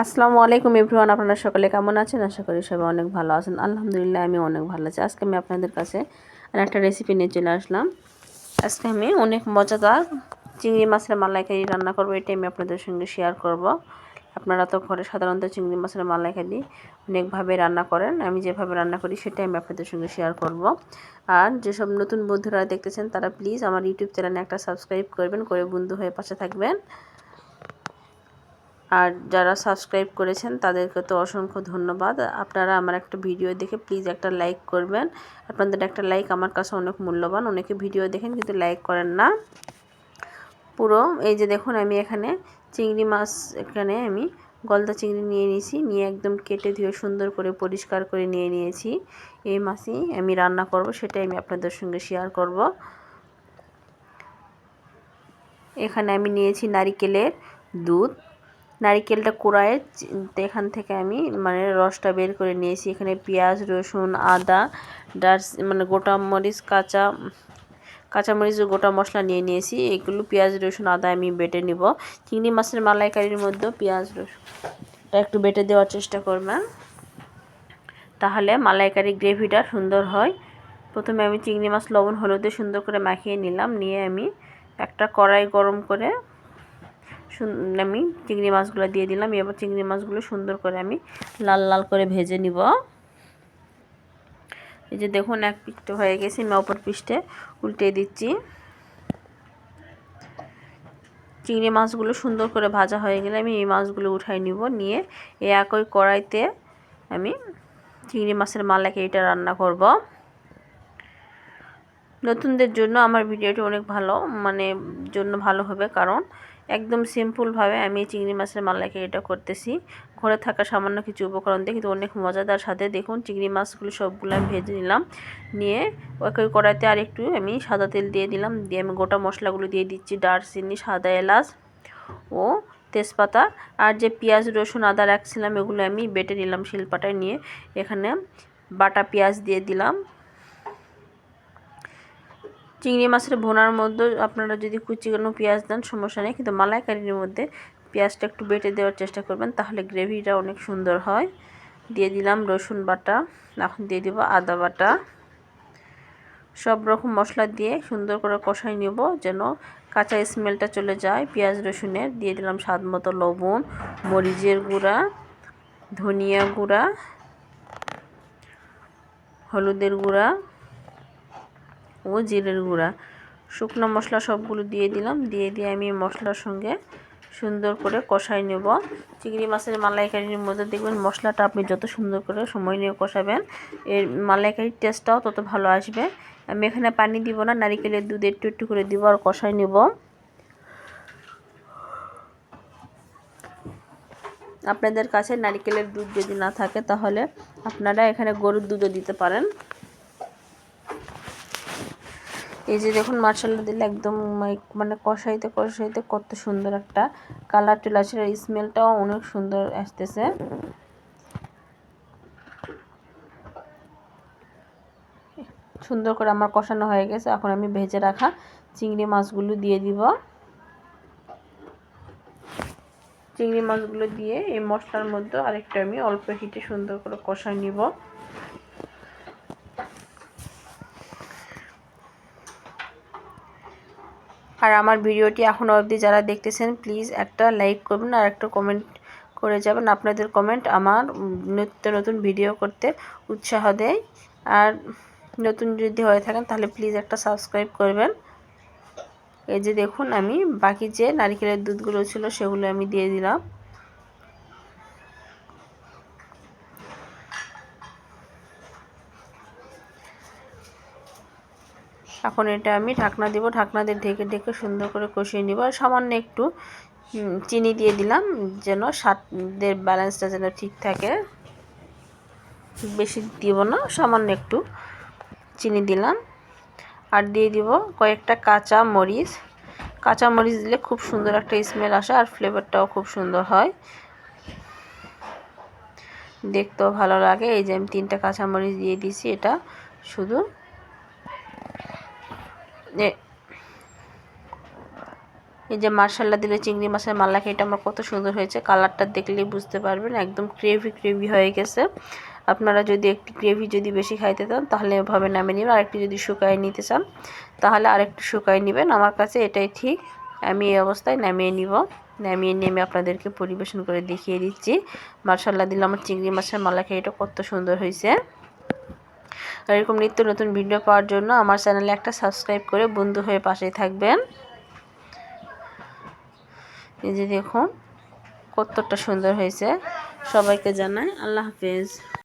আসসালামু আলাইকুম এভরিওয়ান, আপনারা সকলে কেমন আছেন? আশা করি সবাই অনেক ভালো আছেন। আলহামদুলিল্লাহ আমি অনেক ভালো আছি। আজকে আমি আপনাদের কাছে একটা রেসিপি নিয়ে চলে আসলাম। আজকে আমি অনেক মজাদার চিংড়ি মাছের মালাইকারি রান্না করব। এটাই আমি আপনাদের সঙ্গে শেয়ার করব। আপনারা তো ঘরে সাধারণত চিংড়ি মাছের মালাইকারি অনেকভাবে রান্না করেন। আমি যেভাবে রান্না করি সেটাই আমি আপনাদের সঙ্গে শেয়ার করব। আর যেসব নতুন বন্ধুরা দেখতেছেন তারা প্লিজ আমার ইউটিউব চ্যানেলে একটা সাবস্ক্রাইব করবেন, করে বন্ধু হয়ে পাশে থাকবেন। আর যারা সাবস্ক্রাইব করেছেন তাদেরকে তো অসংখ্য ধন্যবাদ। আপনারা আমার একটা ভিডিও দেখে প্লিজ একটা লাইক করবেন। আপনাদের একটা লাইক আমার কাছে অনেক মূল্যবান। অনেকে ভিডিও দেখেন কিন্তু লাইক করেন না। পুরো এই যে দেখুন, আমি এখানে চিংড়ি মাছ, এখানে আমি গলদা চিংড়ি নিয়ে নিয়েছি, নিয়ে একদম কেটে ধুয়ে সুন্দর করে পরিষ্কার করে নিয়ে নিয়েছি। এই মাছই আমি রান্না করব, সেটাই আমি আপনাদের সঙ্গে শেয়ার করব। এখানে আমি নিয়েছি নারিকেলের দুধ। নারিকেলটা কুড়ায়ে এখান থেকে আমি রসটা বের করে নিয়েছি। এখানে পেঁয়াজ, রসুন, আদা, গোটা মরিচ, কাঁচামরিচ ও গোটা মশলা নিয়ে নিয়েছি। এগুলো পেঁয়াজ, রসুন, আদা আমি বেটে নিব। চিংড়ি মাছের মালাইকারির মধ্যে পেঁয়াজ, রসুনটা একটু বেটে দেওয়ার চেষ্টা করবেন, তাহলে মালাইকারি গ্রেভিটা সুন্দর হয়। প্রথমে আমি চিংড়ি মাছ লবণ হলুদে সুন্দর করে মাখিয়ে নিলাম। নিয়ে আমি একটা কড়াই গরম করে আমি চিংড়ি মাছগুলো দিয়ে দিলাম। এবার চিংড়ি মাছগুলো সুন্দর করে আমি লাল লাল করে ভেজে নিব। এই যে দেখুন, এক পিঠে হয়ে গেছে, আমি অপর পিঠে উল্টে দিচ্ছি। চিংড়ি মাছগুলো সুন্দর করে ভাজা হয়ে গেলে আমি এই মাছগুলো উঠাই নিব। নিয়ে এই একই কড়াইতে আমি চিংড়ি মাছের মালাইকারিটা রান্না করব। নতুনদের জন্য আমার ভিডিওটি অনেক ভালো হবে, কারণ একদম সিম্পলভাবে আমি চিংড়ি মাছের মালাইকারিটা করতেছি। ঘরে থাকা সামান্য কিছু উপকরণ দিয়ে, কিন্তু অনেক মজাদার সাথে। দেখুন, চিংড়ি মাছগুলো সবগুলো আমি ভেজে নিলাম। নিয়ে ওই কড়াইতে আর একটু আমি সাদা তেল দিয়ে দিলাম। দিয়ে আমি গোটা মশলাগুলো দিয়ে দিচ্ছি, দারচিনি, সাদা এলাচ ও তেজপাতা। আর যে পেঁয়াজ, রসুন, আদা রাখছিলাম এগুলো আমি বেটে নিলাম শিলপাটায়। নিয়ে এখানে বাটা পেঁয়াজ দিয়ে দিলাম। চিংড়ি মাছের ভুনার মধ্যে আপনারা যদি কুচিনো পেঁয়াজ দেন সমস্যা নেই, কিন্তু মালাইকারির মধ্যে পেঁয়াজটা একটু বেটে দেওয়ার চেষ্টা করবেন, তাহলে গ্রেভিটা অনেক সুন্দর হয়। দিয়ে দিলাম রসুন বাটা, এখন দিয়ে দিব আদা বাটা। সব রকম মশলা দিয়ে সুন্দর করে কষাই নেব, যেন কাঁচা স্মেলটা চলে যায় পেঁয়াজ রসুনের। দিয়ে দিলাম স্বাদ মতো লবণ, মরিচের গুঁড়া, ধনিয়া গুঁড়া, হলুদের গুঁড়া ও জিরের গুঁড়া। শুকনো মশলা সবগুলো দিয়ে দিলাম। দিয়ে আমি মশলার সঙ্গে সুন্দর করে কষাই নেব। চিংড়ি মাছের মালাইকারির মধ্যে দেখবেন মশলাটা আপনি যত সুন্দর করে সময় নিয়ে কষাবেন, এর মালাইকারির টেস্টটাও তত ভালো আসবে। আমি এখানে পানি দিব না, নারিকেলের দুধ একটু একটু করে দিব আর কষাই নেব। আপনাদের কাছে নারিকেলের দুধ যদি না থাকে তাহলে আপনারা এখানে গরুর দুধও দিতে পারেন। এই যে দেখুন, মাশাআল্লাহ দিলে একদম কষাইতে কষাইতে কত সুন্দর একটা কালার চলে আসছে। আর স্মেলটাও অনেক সুন্দর আসতেছে। সুন্দর করে আমার কষানো হয়ে গেছে। এখন আমি ভেজে রাখা চিংড়ি মাছগুলো দিয়ে দিব। চিংড়ি মাছগুলো দিয়ে এই মশলার মধ্যে আরেকটু আমি অল্প হিটে সুন্দর করে কষাই নিব। আর আমার ভিডিওটি এখনও অবধি যারা দেখতেছেন প্লিজ একটা লাইক করবেন আর একটা কমেন্ট করে যাবেন। আপনাদের কমেন্ট আমার নিত্য নতুন ভিডিও করতে উৎসাহ দেয়। আর নতুন যদি হয়ে থাকেন তাহলে প্লিজ একটা সাবস্ক্রাইব করবেন। এই যে দেখুন, আমি বাকি যে নারকেলের দুধগুলো ছিল সেগুলো আমি দিয়ে দিলাম। এখন এটা আমি ঢাকনা দিব। ঢাকনা দিয়ে ঢেকে ঢেকে সুন্দর করে কষিয়ে নিব। আর সামান্য একটু চিনি দিয়ে দিলাম, যেন স্বাদের ব্যালেন্সটা যেন ঠিক থাকে। বেশি দিব না, সামান্য একটু চিনি দিলাম। আর দিয়ে দিব কয়েকটা কাঁচা মরিচ। কাঁচা মরিচ দিলে খুব সুন্দর একটা স্মেল আসে, আর ফ্লেভারটাও খুব সুন্দর হয়, দেখতেও ভালো লাগে। এই যে আমি 3টা কাঁচা মরিচ দিয়ে দিয়েছি। এটা শুধু এই যে মার্শাল্লাহ দিলে চিংড়ি মাছের মালাইকারিটা আমার কত সুন্দর হয়েছে, কালারটা দেখলেই বুঝতে পারবেন একদম গ্রেভি হয়ে গেছে। আপনারা যদি একটু গ্রেভি যদি বেশি খাইতে চান তাহলে এভাবে নামিয়ে নেবেন, আর একটু যদি শুকায় নিতে চান তাহলে আরেকটু শুকায় নেবেন। আমার কাছে এটাই ঠিক, আমি এই অবস্থায় নামিয়ে নিব। নামিয়ে নেমে আপনাদেরকে পরিবেশন করে দেখিয়ে দিচ্ছি। মার্শাল্লাহ দিলে আমার চিংড়ি মাছের মালাইকারিটা কত সুন্দর হয়েছে। আর এরকম নিত্য নতুন ভিডিও পাওয়ার জন্য আমার চ্যানেলে একটা সাবস্ক্রাইব করে বন্ধু হয়ে পাশেই থাকবেন। এই যে দেখুন কতটা সুন্দর হয়েছে। সবাইকে জানাই আল্লাহ হাফেজ।